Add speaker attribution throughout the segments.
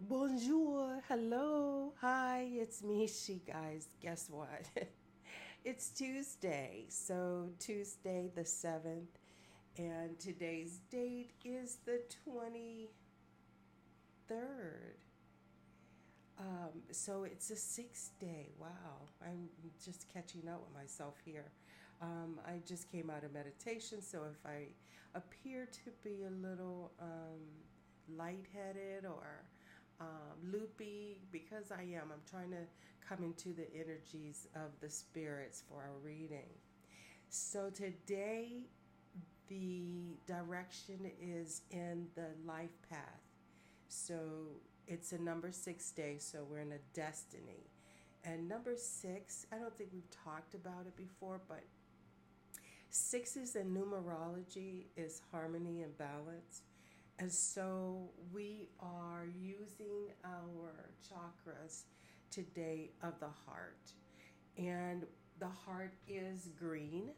Speaker 1: Bonjour, hello, hi, it's me, she, guys. Guess what? It's Tuesday, so Tuesday the 7th, and today's date is the 23rd. So it's a 6th day. Wow, I'm just catching up with myself here. I just came out of meditation, so if I appear to be a little lightheaded or loopy, because I am, I'm trying to come into the energies of the spirits for our reading. So today, the direction is in the life path. So it's a number 6 day, so we're in a destiny. And number six, I don't think we've talked about it before, but sixes in numerology is harmony and balance. And so we are using our chakras today of the heart. And the heart is green.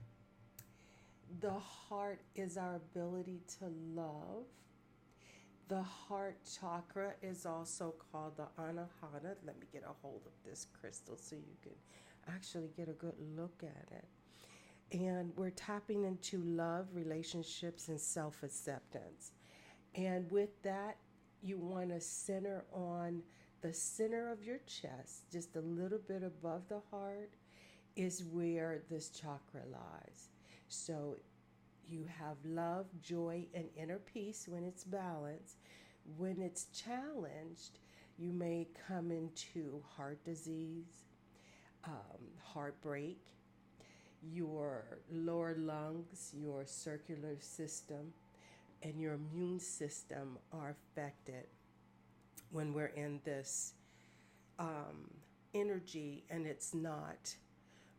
Speaker 1: The heart is our ability to love. The heart chakra is also called the anahata. Let me get a hold of this crystal so you can actually get a good look at it. And we're tapping into love, relationships, and self acceptance. And with that, you want to center on the center of your chest, just a little bit above the heart, is where this chakra lies. So you have love, joy, and inner peace when it's balanced. When it's challenged, you may come into heart disease, heartbreak, your lower lungs, your circular system, and your immune system are affected when we're in this energy and it's not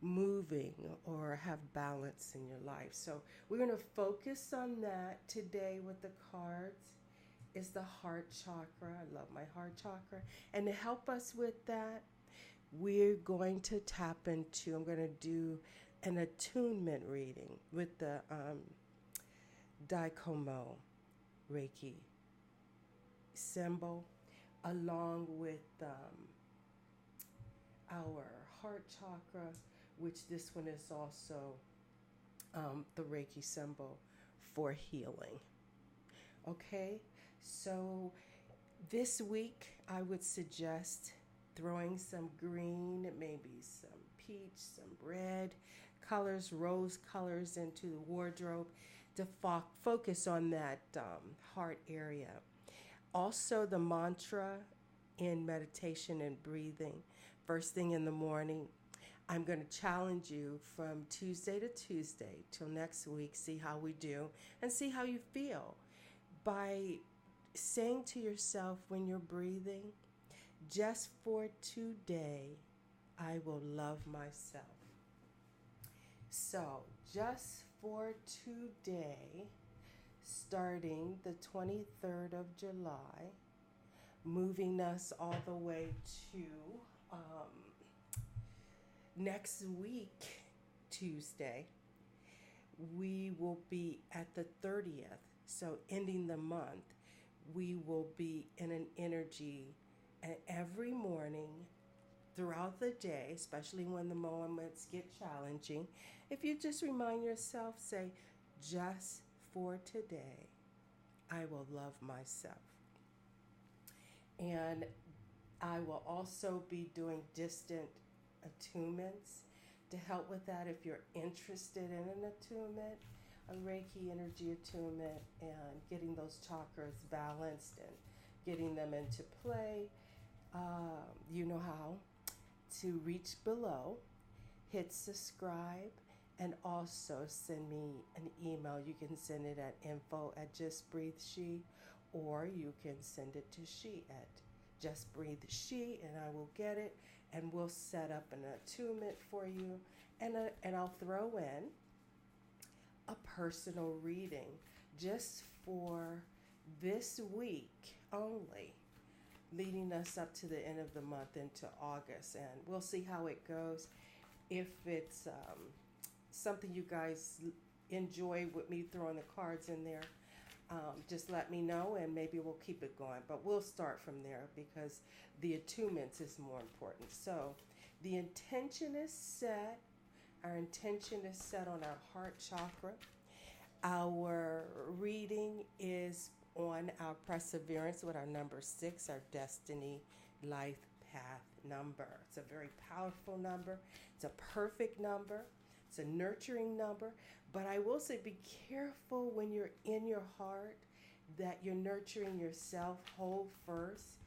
Speaker 1: moving or have balance in your life. So we're going to focus on that today with the cards. Is the heart chakra. I love my heart chakra. And to help us with that, we're going to tap into, I'm going to do an attunement reading with the Daikomo Reiki symbol, along with our heart chakra, which this one is also the Reiki symbol for healing. Okay, so this week I would suggest throwing some green, maybe some peach, some red colors, rose colors into the wardrobe to focus on that heart area. Also, the mantra in meditation and breathing, first thing in the morning. I'm going to challenge you from Tuesday to Tuesday till next week, see how we do, and see how you feel by saying to yourself when you're breathing, just for today, I will love myself. So, just for today, starting the 23rd of July, moving us all the way to next week, Tuesday, we will be at the 30th. So, ending the month, we will be in an energy, and every morning throughout the day, especially when the moments get challenging, if you just remind yourself, say, just for today, I will love myself. And I will also be doing distant attunements to help with that if you're interested in an attunement, a Reiki energy attunement, and getting those chakras balanced and getting them into play. You know how to reach below, hit subscribe, and also send me an email. You can send it at info@justbreatheshe, or you can send it to she at justbreatheshe, and I will get it, and we'll set up an attunement for you, and I'll throw in a personal reading just for this week only, leading us up to the end of the month into August, and we'll see how it goes. If it's something you guys enjoy with me throwing the cards in there, just let me know and maybe we'll keep it going. But we'll start from there because the attunements is more important. So the intention is set. Our intention is set on our heart chakra. Our reading is on our perseverance with our number 6, our destiny life path number. It's a very powerful number. It's a perfect number. It's a nurturing number. But I will say be careful when you're in your heart that you're nurturing yourself whole first,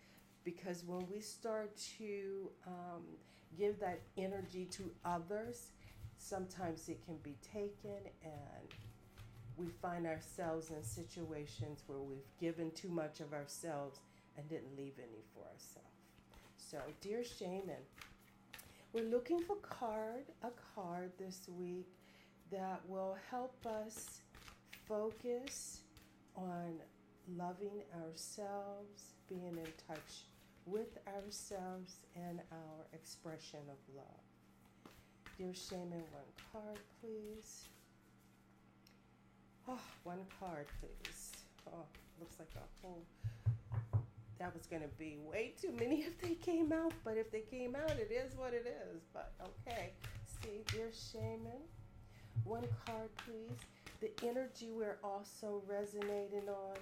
Speaker 1: because when we start to give that energy to others, sometimes it can be taken and we find ourselves in situations where we've given too much of ourselves and didn't leave any for ourselves. So, dear shaman, we're looking for a card this week that will help us focus on loving ourselves, being in touch with ourselves, and our expression of love. Dear shaman, one card, please. Oh, one card, please. Oh, looks like a whole... That was going to be way too many if they came out, but if they came out, it is what it is. But okay. See, dear shaman, one card, please. The energy we're also resonating on,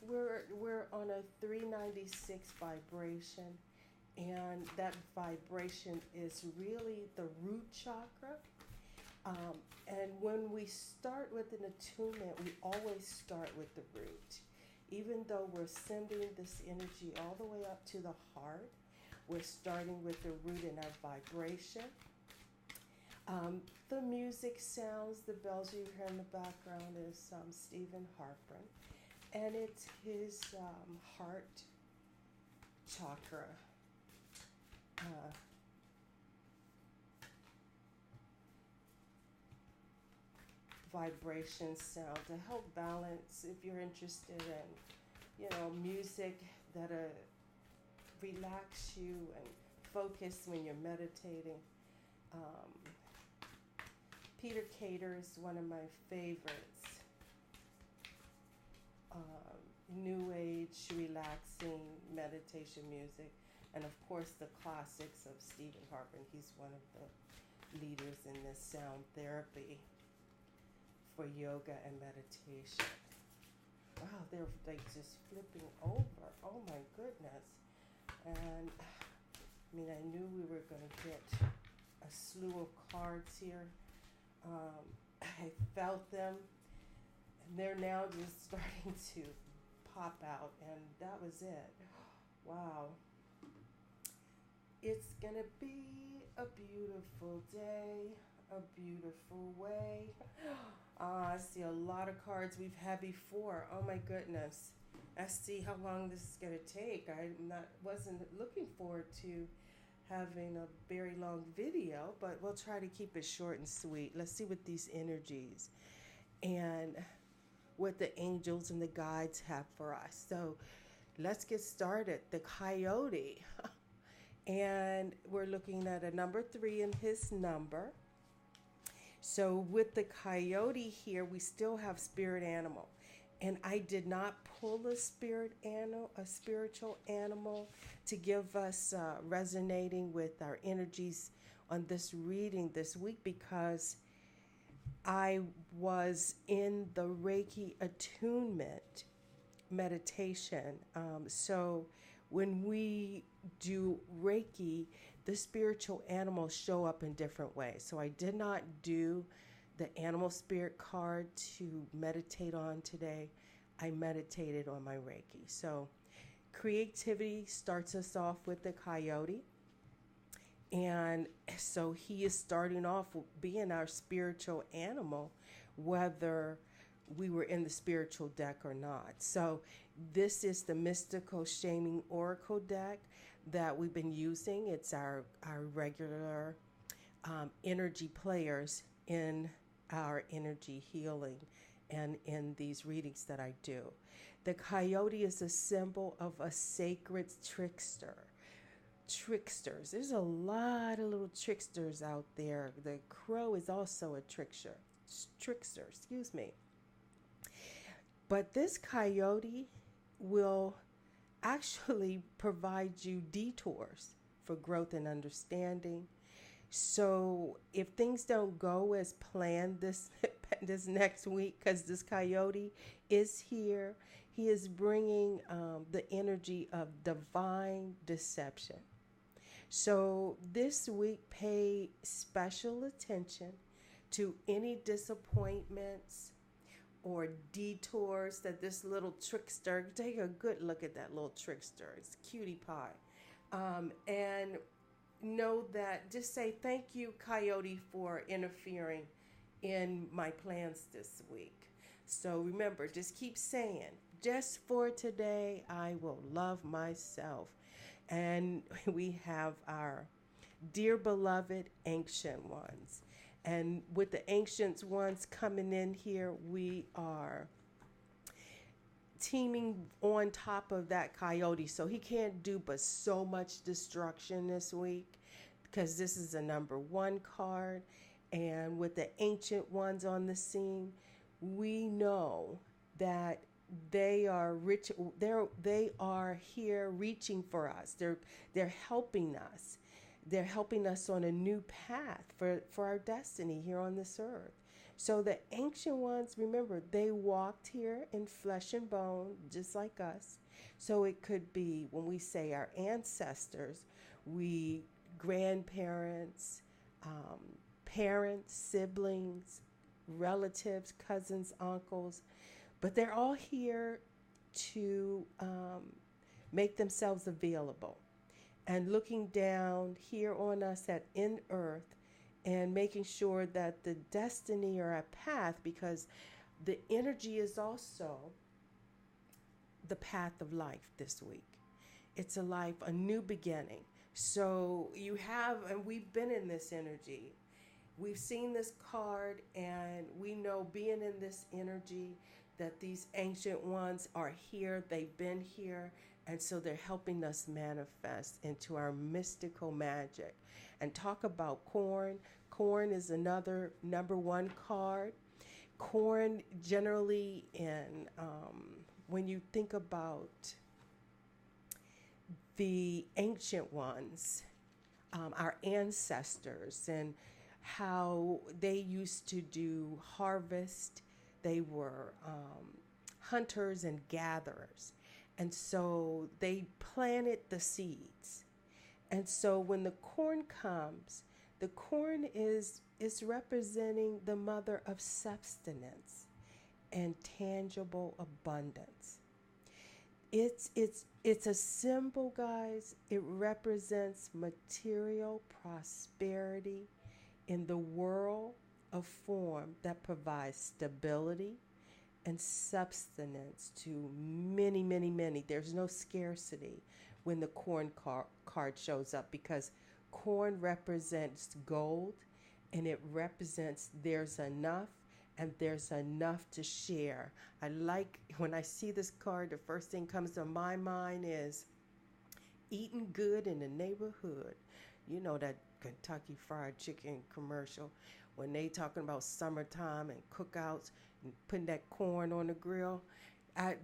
Speaker 1: we're on a 396 vibration, and that vibration is really the root chakra. And when we start with an attunement, we always start with the root. Even though we're sending this energy all the way up to the heart, we're starting with the root in our vibration. The music sounds, the bells you hear in the background is Stephen Harper, and it's his heart chakra. Vibration sound to help balance if you're interested in, music that relax you and focus when you're meditating. Peter Cater is one of my favorites. New age, relaxing meditation music. And of course the classics of Stephen Harper. He's one of the leaders in this sound therapy for yoga and meditation. Wow, they're like just flipping over. Oh my goodness. And I knew we were going to get a slew of cards here. I felt them, and they're now just starting to pop out, and that was it. Wow. It's going to be a beautiful day, a beautiful way. I see a lot of cards we've had before. Oh my goodness. Let's see how long this is going to take. I wasn't looking forward to having a very long video, but we'll try to keep it short and sweet. Let's see what these energies and what the angels and the guides have for us. So let's get started. The coyote. And we're looking at a number 3 in his number. So with the coyote here, we still have spirit animal. And I did not pull a spiritual animal to give us resonating with our energies on this reading this week, because I was in the Reiki attunement meditation. So when we do Reiki, the spiritual animals show up in different ways. So I did not do the animal spirit card to meditate on today. I meditated on my Reiki. So creativity starts us off with the coyote. And so he is starting off with being our spiritual animal, whether we were in the spiritual deck or not. So this is the Mystical Shaming Oracle deck that we've been using. It's our regular energy players in our energy healing and in these readings that I do. The coyote is a symbol of a sacred trickster. Tricksters. There's a lot of little tricksters out there. The crow is also a trickster. But this coyote will actually provide you detours for growth and understanding. So if things don't go as planned this this next week, because this coyote is here, he is bringing the energy of divine deception. So this week, pay special attention to any disappointments or detours that this little trickster, take a good look at that little trickster. It's cutie pie. And know that, just say thank you, coyote, for interfering in my plans this week. So remember, just keep saying, just for today, I will love myself. And we have our dear beloved ancient ones. And with the ancient ones coming in here, we are teaming on top of that coyote. So he can't do but so much destruction this week, because this is a number 1 card. And with the ancient ones on the scene, we know that they are rich. They are here reaching for us. They're helping us. They're helping us on a new path for our destiny here on this earth. So the ancient ones, remember, they walked here in flesh and bone, just like us. So it could be, when we say our ancestors, grandparents, parents, siblings, relatives, cousins, uncles, but they're all here to make themselves available and looking down here on us in earth and making sure that the destiny or a path, because the energy is also the path of life this week. It's a life, a new beginning. So you have, and we've been in this energy. We've seen this card, and we know, being in this energy, that these ancient ones are here. They've been here. And so they're helping us manifest into our mystical magic. And talk about corn. Corn is another number 1 card. Corn, generally, when you think about the ancient ones, our ancestors, and how they used to do harvest. They were hunters and gatherers. And so they planted the seeds. And so when the corn comes, the corn is representing the mother of substance and tangible abundance. It's a symbol, guys. It represents material prosperity in the world of form that provides stability and substance to many, many, many. There's no scarcity when the corn card shows up, because corn represents gold, and it represents there's enough, and there's enough to share. I like, when I see this card, the first thing comes to my mind is eating good in the neighborhood. You know that Kentucky Fried Chicken commercial, when they talking about summertime and cookouts and putting that corn on the grill.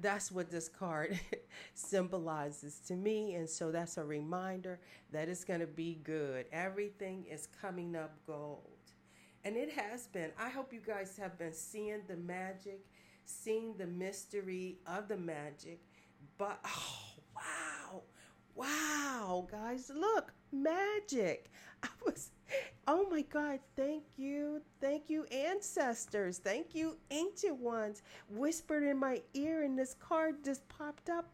Speaker 1: That's what this card symbolizes to me. And so that's a reminder that it's going to be good. Everything is coming up gold. And it has been. I hope you guys have been seeing the magic, seeing the mystery of the magic. But, oh, wow, guys, look, magic. Oh my God, thank you, ancestors, thank you, ancient ones, whispered in my ear, and this card just popped up.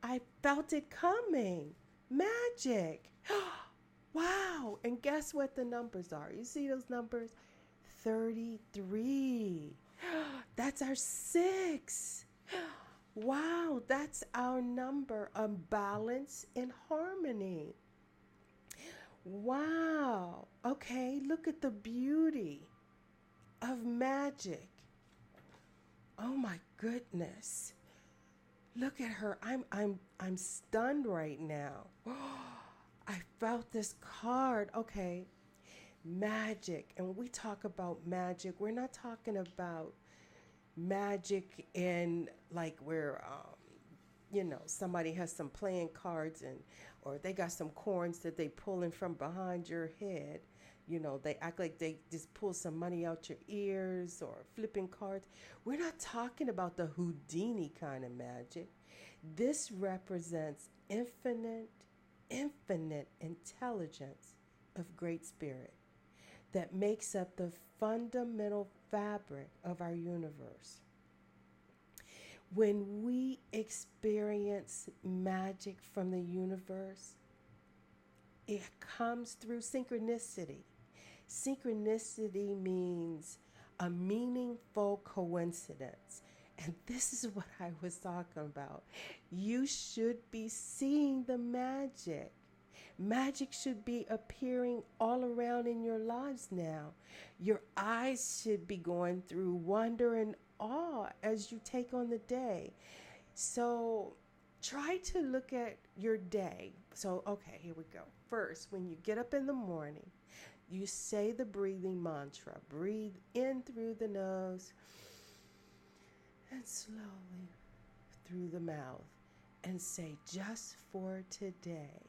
Speaker 1: I felt it coming, magic. Wow, and guess what the numbers are? You see those numbers? 33. That's our 6. Wow, that's our number of balance and harmony. Wow. Okay, look at the beauty of magic. Oh my goodness. Look at her. I'm stunned right now. I felt this card. Okay. Magic. And when we talk about magic, we're not talking about magic in like where somebody has some playing cards, and or they got some corns that they pulling from behind your head. They act like they just pull some money out your ears or flipping cards. We're not talking about the Houdini kind of magic. This represents infinite intelligence of Great Spirit that makes up the fundamental fabric of our universe. When we experience magic from the universe, it comes through synchronicity. Synchronicity means a meaningful coincidence. And this is what I was talking about. You should be seeing the magic. Magic should be appearing all around in your lives now. Your eyes should be going through wonder and awe as you take on the day. So try to look at your day. So, okay, here we go. First, when you get up in the morning, you say the breathing mantra. Breathe in through the nose and slowly through the mouth, and say, just for today,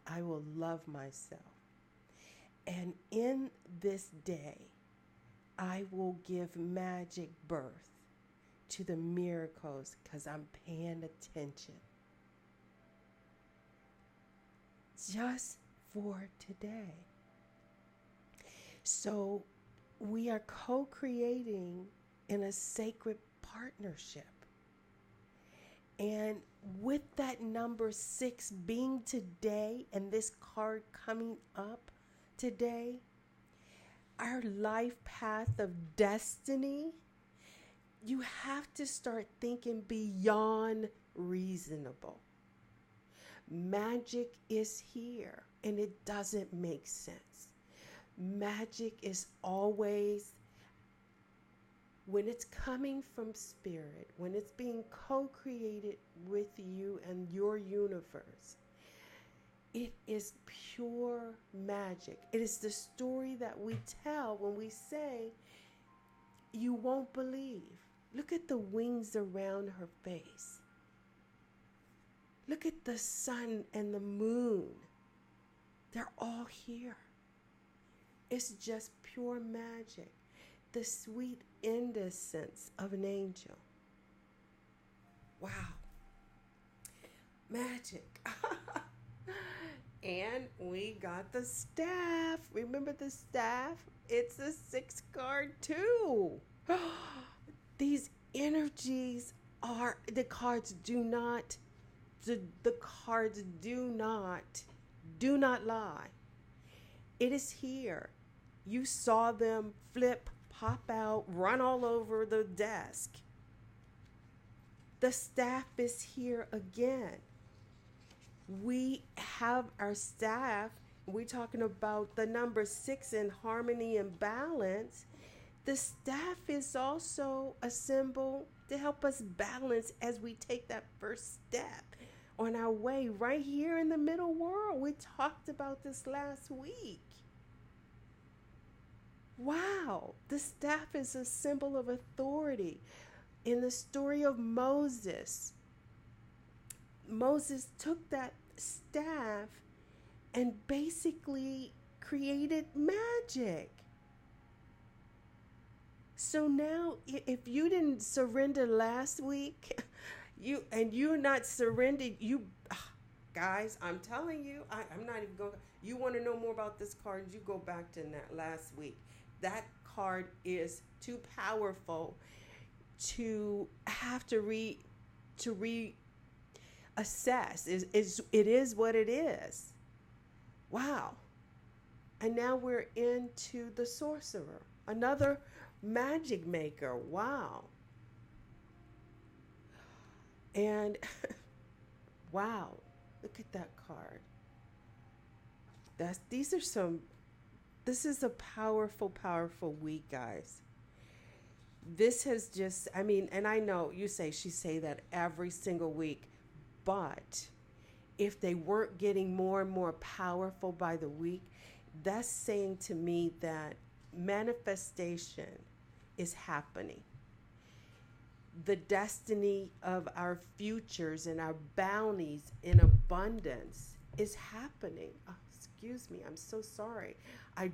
Speaker 1: I will love myself. And in this day, I will give magic birth to the miracles because I'm paying attention. Just for today. So we are co-creating in a sacred partnership. And with that number 6 being today and this card coming up today, our life path of destiny, you have to start thinking beyond reasonable. Magic is here and it doesn't make sense. Magic is always, when it's coming from spirit, when it's being co-created with you and your universe, it is pure magic. It is the story that we tell when we say, you won't believe. Look at the wings around her face. Look at the sun and the moon. They're all here. It's just pure magic. The sweet innocence of an angel. Wow. Magic. And we got the staff. Remember the staff? It's a 6 card too. These energies are, the cards do not lie. It is here. You saw them flip, pop out, run all over the desk. The staff is here again. We have our staff. We're talking about the number 6 in harmony and balance. The staff is also a symbol to help us balance as we take that first step on our way right here in the middle world. We talked about this last week. Wow, the staff is a symbol of authority. In the story of Moses, Moses took that staff and basically created magic. So now, if you didn't surrender last week, you're not surrendered, guys, I'm telling you, I'm not even going. You want to know more about this card? You go back to that last week. That card is too powerful to have to reassess. It is what it is. Wow. And now we're into the Sorcerer, another magic maker. Wow. And wow, look at that card. This is a powerful, powerful week, guys. This has just, and I know you say that every single week, but if they weren't getting more and more powerful by the week, that's saying to me that manifestation is happening. the destiny of our futures and our bounties in abundance is happening. Oh, excuse me, I'm so sorry. I'm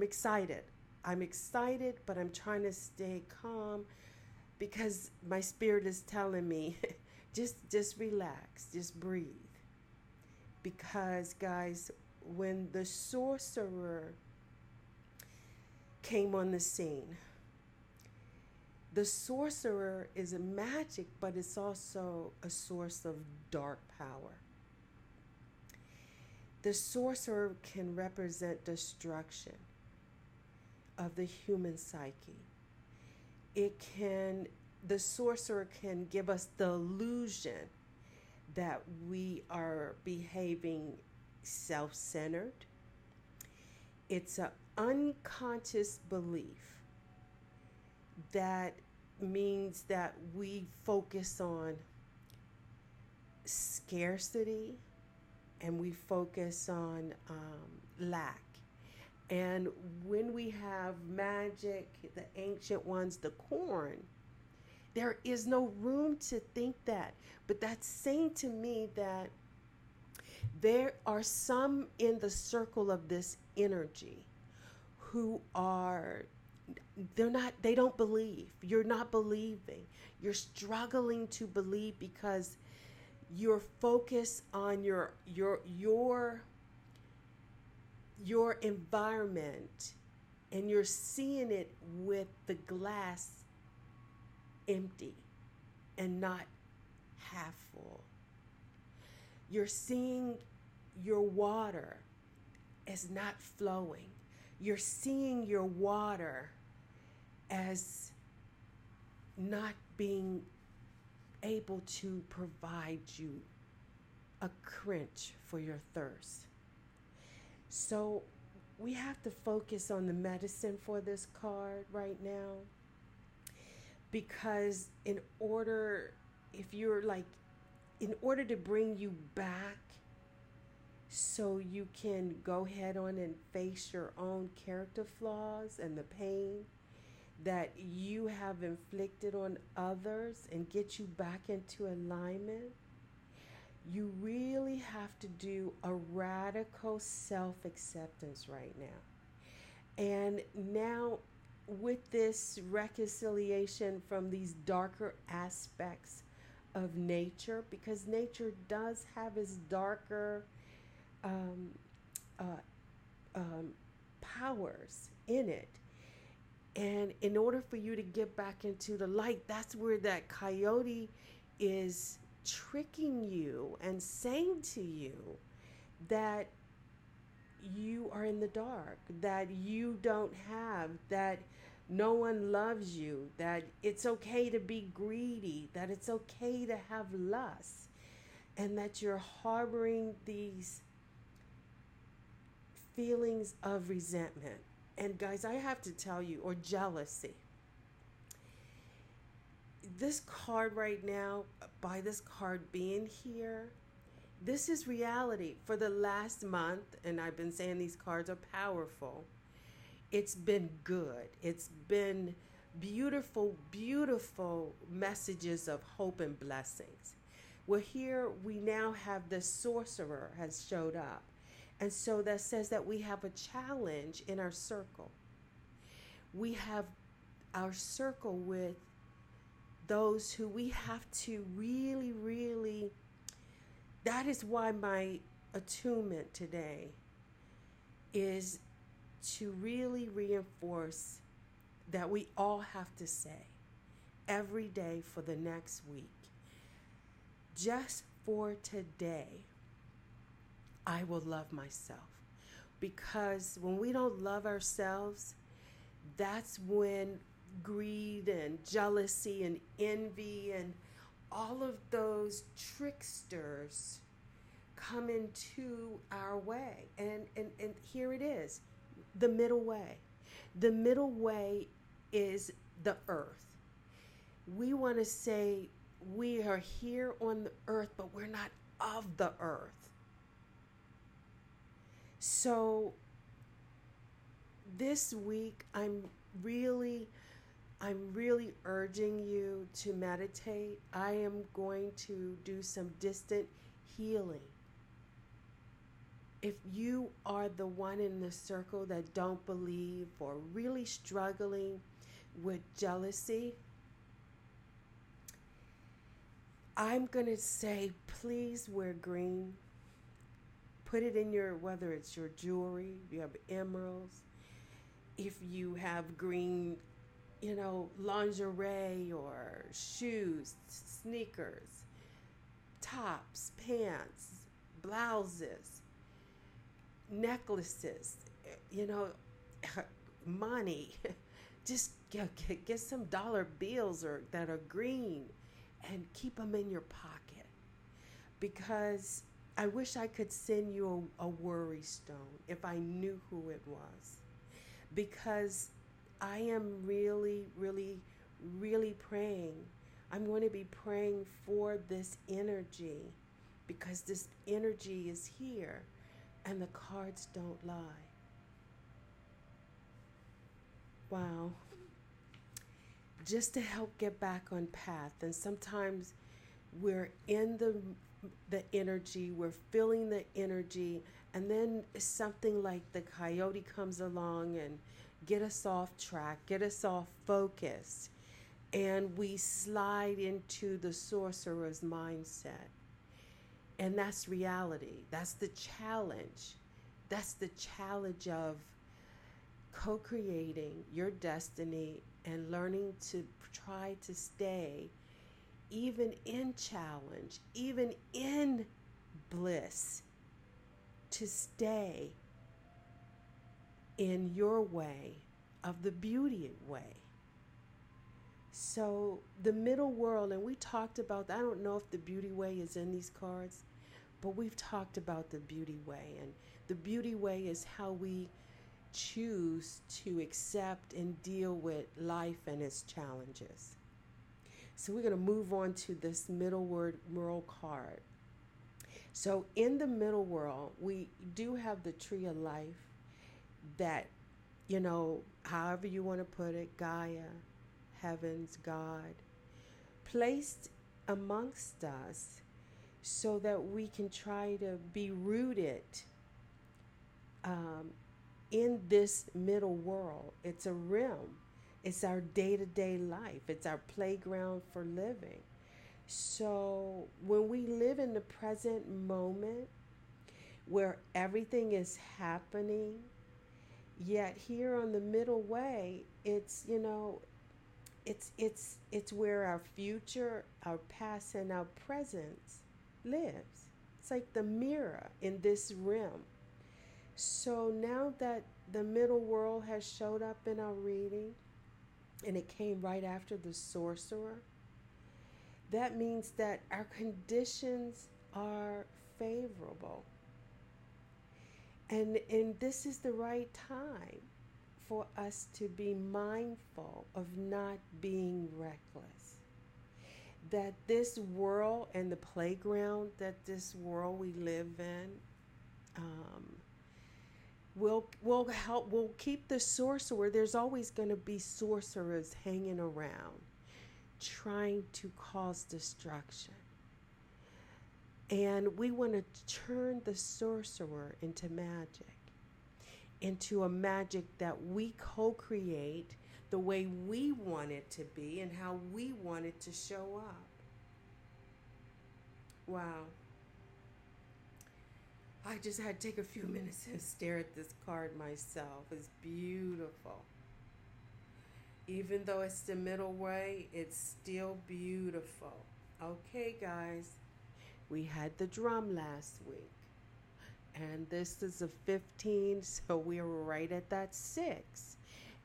Speaker 1: excited. I'm excited, but I'm trying to stay calm because my spirit is telling me just relax, just breathe. Because guys, when the sorcerer came on the scene, the sorcerer is a magic, but it's also a source of dark power. The sorcerer can represent destruction of the human psyche. The sorcerer can give us the illusion that we are behaving self-centered. It's an unconscious belief that means that we focus on scarcity and we focus on lack. And when we have magic, the ancient ones, the corn, there is no room to think that. But that's saying to me that there are some in the circle of this energy who they don't believe. You're not believing. You're struggling to believe because you're focused on your environment, and you're seeing it with the glass empty and not half full. You're seeing your water as not flowing. You're seeing your water as not being able to provide you a quench for your thirst. So we have to focus on the medicine for this card right now, because in order to bring you back so you can go head on and face your own character flaws and the pain that you have inflicted on others and get you back into alignment, you really have to do a radical self-acceptance right now. And now with this reconciliation from these darker aspects of nature, because nature does have its darker powers in it. And in order for you to get back into the light, that's where that coyote is tricking you and saying to you that you are in the dark, that you don't have, that no one loves you, that it's okay to be greedy, that it's okay to have lust, and that you're harboring these feelings of resentment. And guys, I have to tell you, or jealousy. This card right now, by this card being here, this is reality. For the last month, and I've been saying these cards are powerful, it's been good. It's been beautiful, beautiful messages of hope and blessings. Well, here we now have the sorcerer has showed up. And so that says that we have a challenge in our circle. We have our circle with those who we have to really, really, that is why my attunement today is to really reinforce that we all have to say every day for the next week, just for today, I will love myself. Because when we don't love ourselves, that's when greed and jealousy and envy and all of those tricksters come into our way. And here it is, the middle way. The middle way is the earth. We want to say we are here on the earth, but we're not of the earth. So this week, I'm really I'm really urging you to meditate. I am going to do some distant healing. If you are the one in the circle that don't believe or really struggling with jealousy, I'm going to say, please wear green. Put it in your, whether it's your jewelry, if you have emeralds, if you have green, lingerie or shoes, sneakers, tops, pants, blouses, necklaces, money. Just get some dollar bills that are green and keep them in your pocket, because I wish I could send you a worry stone if I knew who it was, because I am really, really, really praying. I'm going to be praying for this energy, because this energy is here and the cards don't lie. Wow. Just to help get back on path. And sometimes we're in the energy, we're feeling the energy, and then something like the coyote comes along and get us off track, get us off focus, and we slide into the sorcerer's mindset. And that's reality. That's the challenge. That's the challenge of co-creating your destiny and learning to try to stay, even in challenge, even in bliss, to stay in your way of the beauty way. So the middle world, and we talked about, I don't know if the beauty way is in these cards, but we've talked about the beauty way. And the beauty way is how we choose to accept and deal with life and its challenges. So we're going to move on to this middle world card. So in the middle world, we do have the tree of life that, however you want to put it, Gaia, heavens, God, placed amongst us so that we can try to be rooted in this middle world. It's a realm. It's our day-to-day life. It's our playground for living. So when we live in the present moment where everything is happening, yet here on the middle way, it's where our future, our past, and our present lives. It's like the mirror in this realm. So now that the middle world has showed up in our reading, and it came right after the sorcerer, that means that our conditions are favorable. And this is the right time for us to be mindful of not being reckless. That this world and the playground that this world we live in will keep the sorcerer. There's always going to be sorcerers hanging around trying to cause destruction. And we want to turn the sorcerer into magic, into a magic that we co-create the way we want it to be and how we want it to show up. Wow. I just had to take a few minutes and stare at this card myself. It's beautiful. Even though it's the middle way, it's still beautiful. Okay, guys. We had the drum last week. And this is a 15, so we're right at that 6.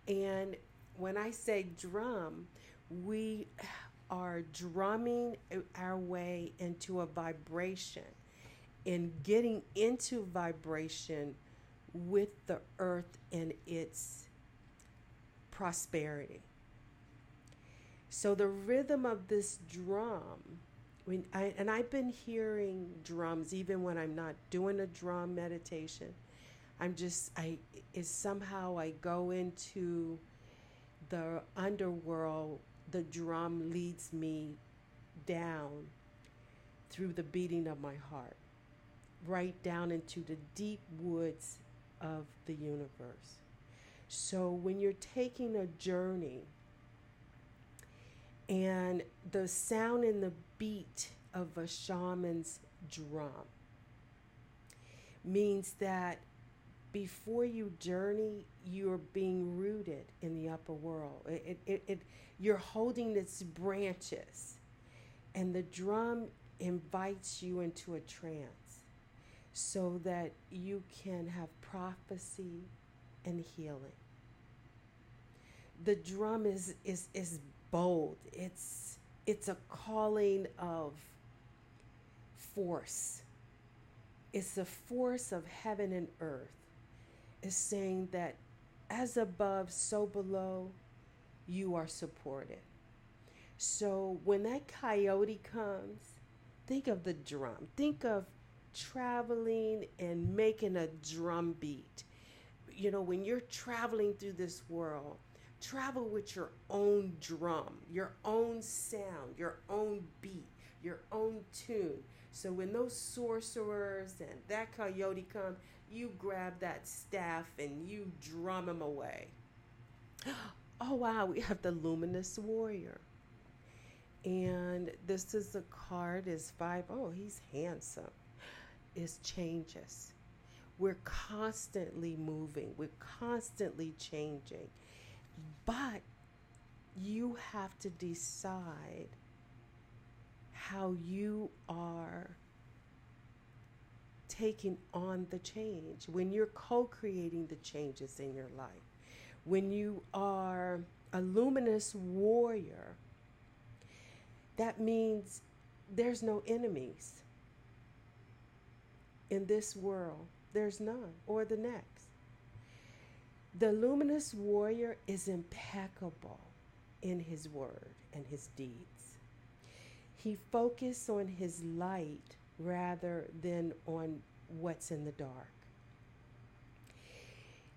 Speaker 1: And when I say drum, we are drumming our way into a vibration and getting into vibration with the earth and its prosperity. So the rhythm of this drum, I've been hearing drums even when I'm not doing a drum meditation. Somehow I go into the underworld, the drum leads me down through the beating of my heart, right down into the deep woods of the universe. So when you're taking a journey and the sound and the beat of a shaman's drum means that before you journey, you're being rooted in the upper world. You're holding its branches, and the drum invites you into a trance so that you can have prophecy and healing. The drum is bold. It's a calling of force. It's a force of heaven and earth. It's saying that as above, so below, you are supported. So when that coyote comes, think of the drum. Think of traveling and making a drum beat. You know, when you're traveling through this world, travel with your own drum, your own sound, your own beat, your own tune. So when those sorcerers and that coyote come, you grab that staff and you drum them away. Oh wow, we have the Luminous Warrior. And this is a card, is 5. Oh, he's handsome. It's changes. We're constantly moving. We're constantly changing. But you have to decide how you are taking on the change. When you're co-creating the changes in your life. When you are a luminous warrior, that means there's no enemies in this world. There's none, or the next. The luminous warrior is impeccable in his word and his deeds. He focuses on his light rather than on what's in the dark.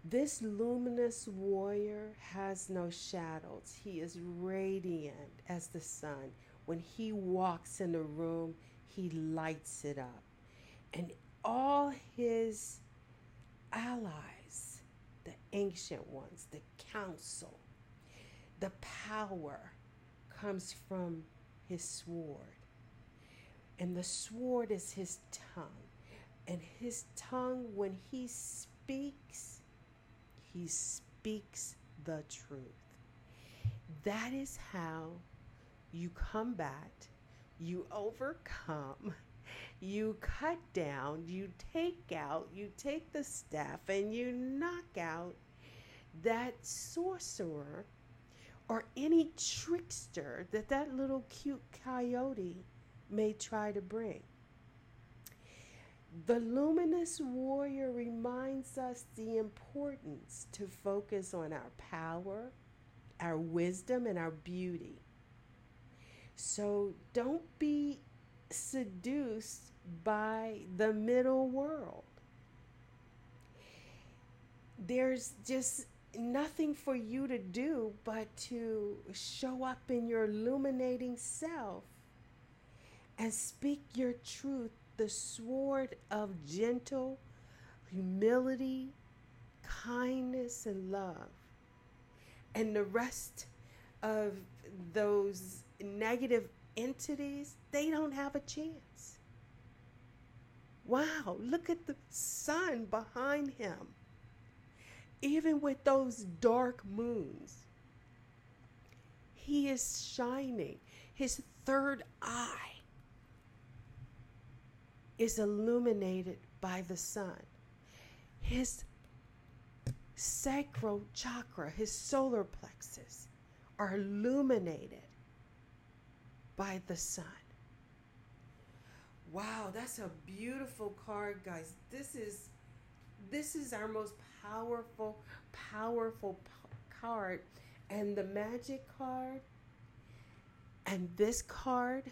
Speaker 1: This luminous warrior has no shadows. He is radiant as the sun. When he walks in a room, he lights it up. And all his allies, the ancient ones, the council, the power comes from his sword. And the sword is his tongue. And his tongue, when he speaks the truth. That is how you combat, you overcome, you cut down, you take out, you take the staff and you knock out that sorcerer or any trickster that little cute coyote may try to bring. The luminous warrior reminds us the importance to focus on our power, our wisdom, and our beauty. So don't be seduced by the middle world. There's just nothing for you to do but to show up in your illuminating self and speak your truth, the sword of gentle humility, kindness, and love. And the rest of those negative entities, they don't have a chance. Wow, look at the sun behind him. Even with those dark moons, he is shining. His third eye is illuminated by the sun. His sacral chakra, his solar plexus, are illuminated by the sun. Wow, that's a beautiful card, guys. This is our most powerful card. And the magic card and this card,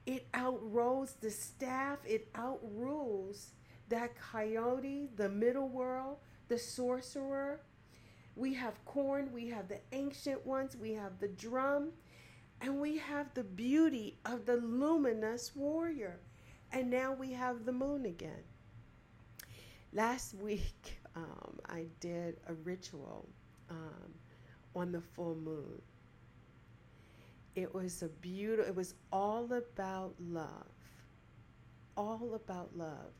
Speaker 1: it outrules the staff. It outrules that coyote, the middle world, the sorcerer. We have corn, we have the ancient ones, we have the drum, and we have the beauty of the luminous warrior. And now we have the moon again. Last week, I did a ritual on the full moon. It was it was all about love. All about love.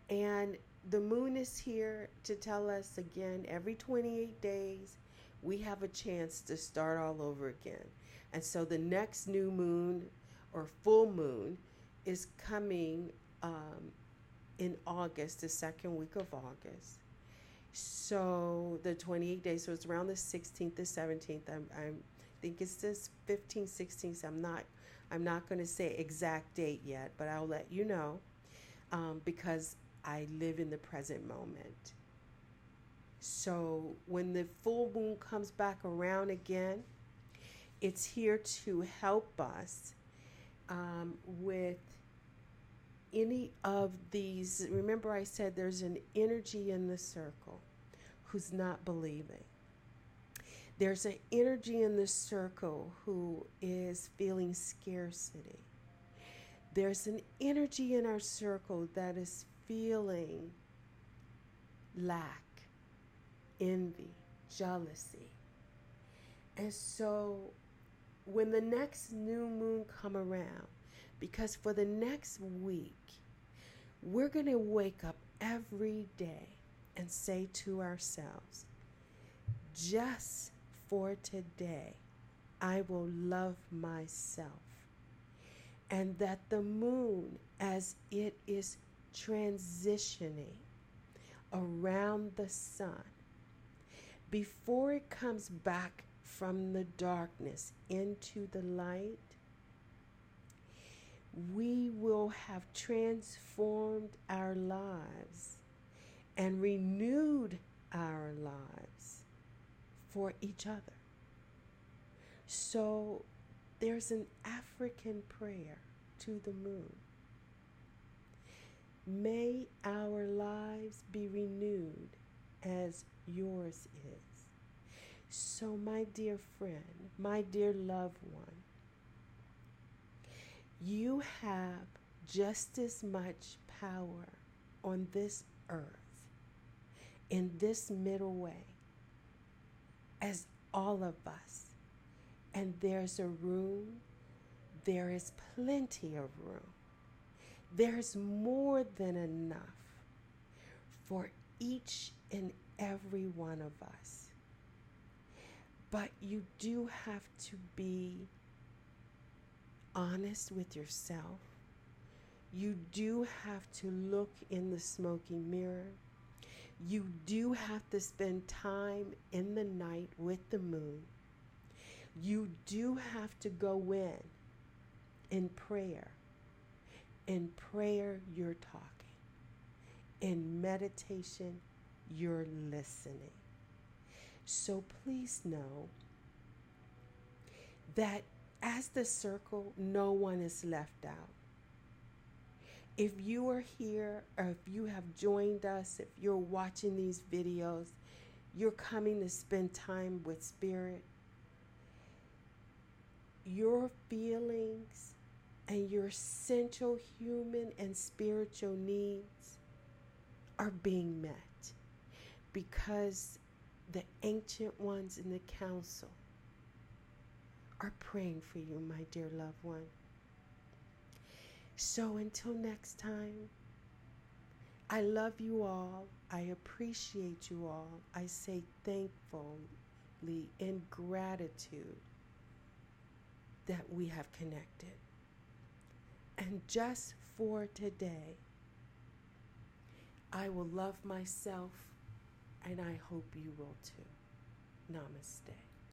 Speaker 1: And the moon is here to tell us again, every 28 days, we have a chance to start all over again. And so the next new moon or full moon is coming in August, the second week of August. So the 28 days, so it's around the 16th to 17th. I think it's this 15th, 16th. I'm not going to say exact date yet, but I'll let you know because I live in the present moment. So when the full moon comes back around again, it's here to help us with any of these. Remember I said there's an energy in the circle who's not believing. There's an energy in the circle who is feeling scarcity. There's an energy in our circle that is feeling lack, envy, jealousy. And so when the next new moon come around, because for the next week, we're going to wake up every day and say to ourselves, just for today, I will love myself. And that the moon, as it is transitioning around the sun, before it comes back from the darkness into the light, we will have transformed our lives and renewed our lives for each other. So there's an African prayer to the moon. May our lives be renewed as yours is. So my dear friend, my dear loved one, you have just as much power on this earth, in this middle way, as all of us. And there's a room, there is plenty of room. There's more than enough for each and every one of us. But you do have to be honest with yourself. You do have to look in the smoky mirror. You do have to spend time in the night with the moon. You do have to go in prayer. In prayer, you're talking. In meditation, you're listening. So please know that as the circle, no one is left out. If you are here, or if you have joined us, if you're watching these videos, you're coming to spend time with Spirit, your feelings and your essential human and spiritual needs are being met because the ancient ones in the council are praying for you, my dear loved one. So until next time, I love you all. I appreciate you all. I say thankfully in gratitude that we have connected. And just for today, I will love myself, and I hope you will too. Namaste.